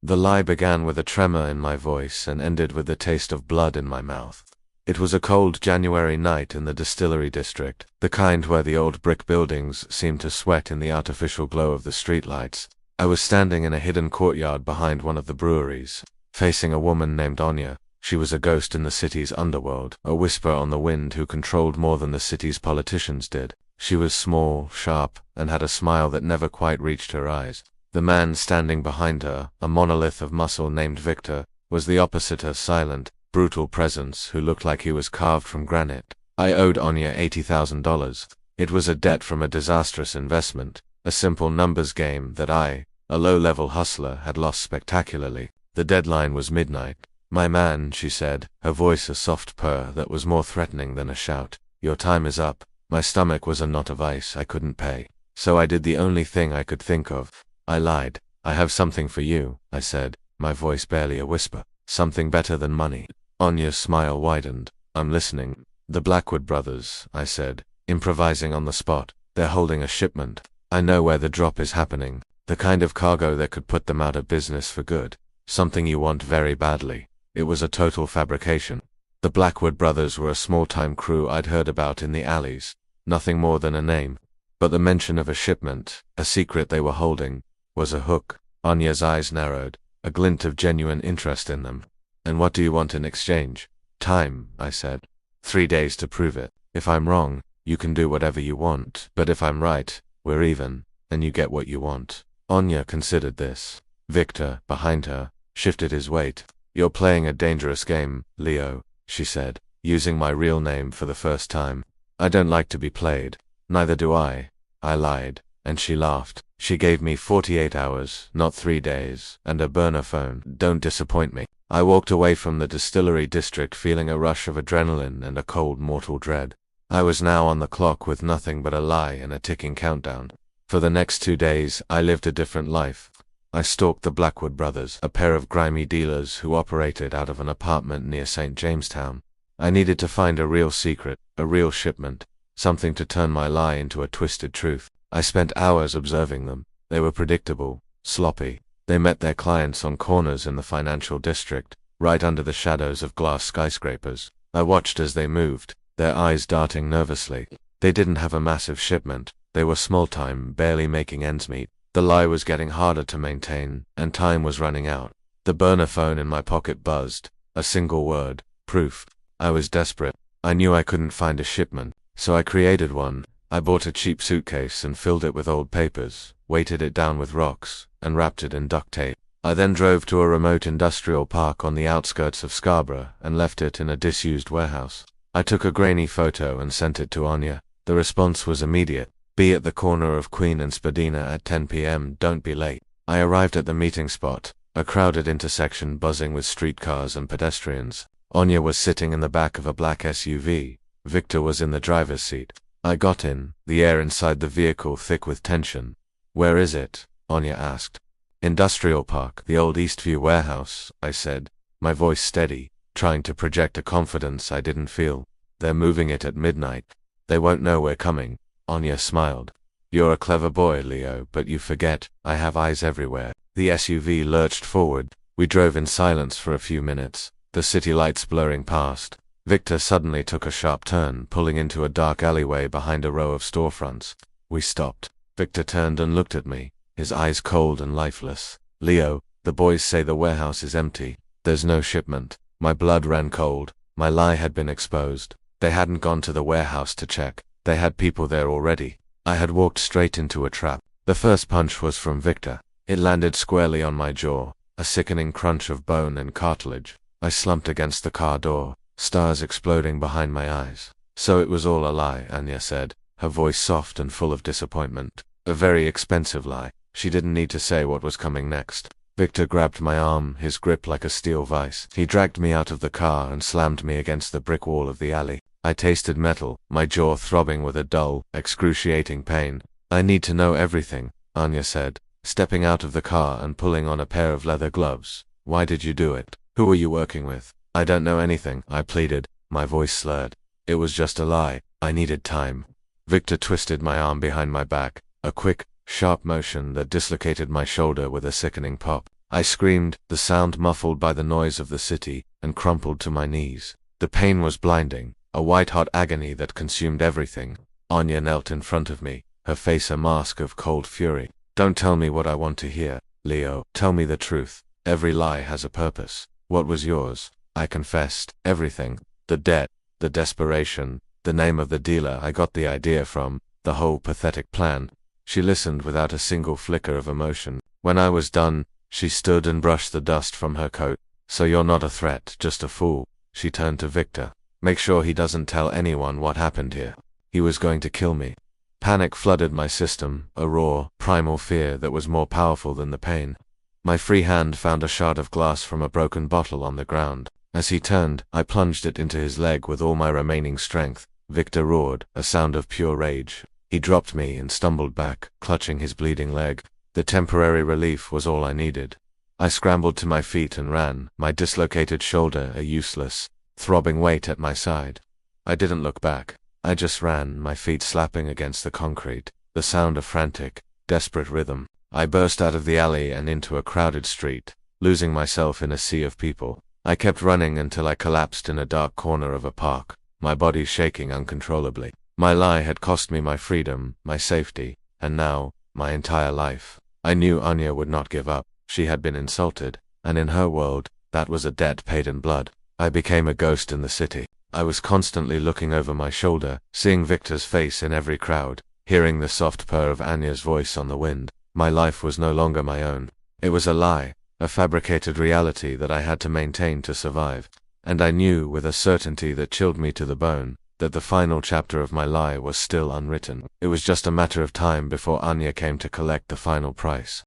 The lie began with a tremor in my voice and ended with the taste of blood in my mouth. It was a cold January night in the Distillery District, the kind where the old brick buildings seemed to sweat in the artificial glow of the streetlights. I was standing in a hidden courtyard behind one of the breweries, facing a woman named Anya. She was a ghost in the city's underworld, a whisper on the wind who controlled more than the city's politicians did. She was small, sharp, and had a smile that never quite reached her eyes. The man standing behind her, a monolith of muscle named Victor, was the opposite her silent, brutal presence who looked like he was carved from granite. I owed Anya $80,000. It was a debt from a disastrous investment, a simple numbers game that I, a low-level hustler, had lost spectacularly. The deadline was midnight. "My man," she said, her voice a soft purr that was more threatening than a shout, "your time is up." My stomach was a knot of ice. I couldn't pay. So I did the only thing I could think of. I lied. "I have something for you," I said, my voice barely a whisper. "Something better than money." Anya's smile widened. "I'm listening." "The Blackwood brothers," I said, improvising on the spot. "They're holding a shipment. I know where the drop is happening. The kind of cargo that could put them out of business for good. Something you want very badly." It was a total fabrication. The Blackwood brothers were a small-time crew I'd heard about in the alleys. Nothing more than a name. But the mention of a shipment, a secret they were holding, was a hook. Anya's eyes narrowed, a glint of genuine interest in them. "And what do you want in exchange?" "Time," I said. 3 days to prove it. If I'm wrong, you can do whatever you want. But if I'm right, we're even, and you get what you want." Anya considered this. Victor, behind her, shifted his weight. "You're playing a dangerous game, Leo," she said, using my real name for the first time. "I don't like to be played." "Neither do I." I lied, and she laughed. "She gave me 48 hours, not 3 days, and a burner phone. Don't disappoint me." I walked away from the Distillery District feeling a rush of adrenaline and a cold mortal dread. I was now on the clock with nothing but a lie and a ticking countdown. For the next 2 days, I lived a different life. I stalked the Blackwood brothers, a pair of grimy dealers who operated out of an apartment near St. Jamestown. I needed to find a real secret, a real shipment, something to turn my lie into a twisted truth. I spent hours observing them. They were predictable, sloppy. They met their clients on corners in the financial district, right under the shadows of glass skyscrapers. I watched as they moved, their eyes darting nervously. They didn't have a massive shipment. They were small-time, barely making ends meet. The lie was getting harder to maintain, and time was running out. The burner phone in my pocket buzzed. A single word: proof. I was desperate. I knew I couldn't find a shipment, so I created one. I bought a cheap suitcase and filled it with old papers, weighted it down with rocks, and wrapped it in duct tape. I then drove to a remote industrial park on the outskirts of Scarborough and left it in a disused warehouse. I took a grainy photo and sent it to Anya. The response was immediate. "Be at the corner of Queen and Spadina at 10 p.m. Don't be late." I arrived at the meeting spot, a crowded intersection buzzing with streetcars and pedestrians. Anya was sitting in the back of a black SUV. Victor was in the driver's seat. I got in, the air inside the vehicle thick with tension. "Where is it?" Anya asked. "Industrial Park, the old Eastview warehouse," I said, my voice steady, trying to project a confidence I didn't feel. "They're moving it at midnight. They won't know we're coming." Anya smiled. "You're a clever boy, Leo, but you forget, I have eyes everywhere." The SUV lurched forward. We drove in silence for a few minutes, the city lights blurring past. Victor suddenly took a sharp turn, pulling into a dark alleyway behind a row of storefronts. We stopped. Victor turned and looked at me, his eyes cold and lifeless. "Leo, the boys say the warehouse is empty. There's no shipment." My blood ran cold. My lie had been exposed. They hadn't gone to the warehouse to check. They had people there already. I had walked straight into a trap. The first punch was from Victor. It landed squarely on my jaw, a sickening crunch of bone and cartilage. I slumped against the car door, stars exploding behind my eyes. "So it was all a lie," Anya said, her voice soft and full of disappointment. "A very expensive lie." She didn't need to say what was coming next. Victor grabbed my arm, his grip like a steel vise. He dragged me out of the car and slammed me against the brick wall of the alley. I tasted metal, my jaw throbbing with a dull, excruciating pain. "I need to know everything," Anya said, stepping out of the car and pulling on a pair of leather gloves. "Why did you do it? Who were you working with?" "I don't know anything," I pleaded, my voice slurred. "It was just a lie. I needed time." Victor twisted my arm behind my back, a quick, sharp motion that dislocated my shoulder with a sickening pop. I screamed, the sound muffled by the noise of the city, and crumpled to my knees. The pain was blinding, a white-hot agony that consumed everything. Anya knelt in front of me, her face a mask of cold fury. Don't tell me what I want to hear, Leo. Tell me the truth. Every lie has a purpose. What was yours? I confessed. Everything. The debt, the desperation, the name of the dealer I got the idea from, the whole pathetic plan. She listened without a single flicker of emotion. When I was done, she stood and brushed the dust from her coat. So you're not a threat, just a fool. She turned to Victor. Make sure he doesn't tell anyone what happened here. He was going to kill me. Panic flooded my system, a raw, primal fear that was more powerful than the pain. My free hand found a shard of glass from a broken bottle on the ground. As he turned, I plunged it into his leg with all my remaining strength. Victor roared, a sound of pure rage. He dropped me and stumbled back, clutching his bleeding leg. The temporary relief was all I needed. I scrambled to my feet and ran, my dislocated shoulder a useless, throbbing weight at my side. I didn't look back. I just ran, my feet slapping against the concrete, the sound a frantic, desperate rhythm. I burst out of the alley and into a crowded street, losing myself in a sea of people. I kept running until I collapsed in a dark corner of a park, my body shaking uncontrollably. My lie had cost me my freedom, my safety, and now, my entire life. I knew Anya would not give up. She had been insulted, and in her world, that was a debt paid in blood. I became a ghost in the city. I was constantly looking over my shoulder, seeing Victor's face in every crowd, hearing the soft purr of Anya's voice on the wind. My life was no longer my own. It was a lie, a fabricated reality that I had to maintain to survive. And I knew, with a certainty that chilled me to the bone, that the final chapter of my lie was still unwritten. It was just a matter of time before Anya came to collect the final price.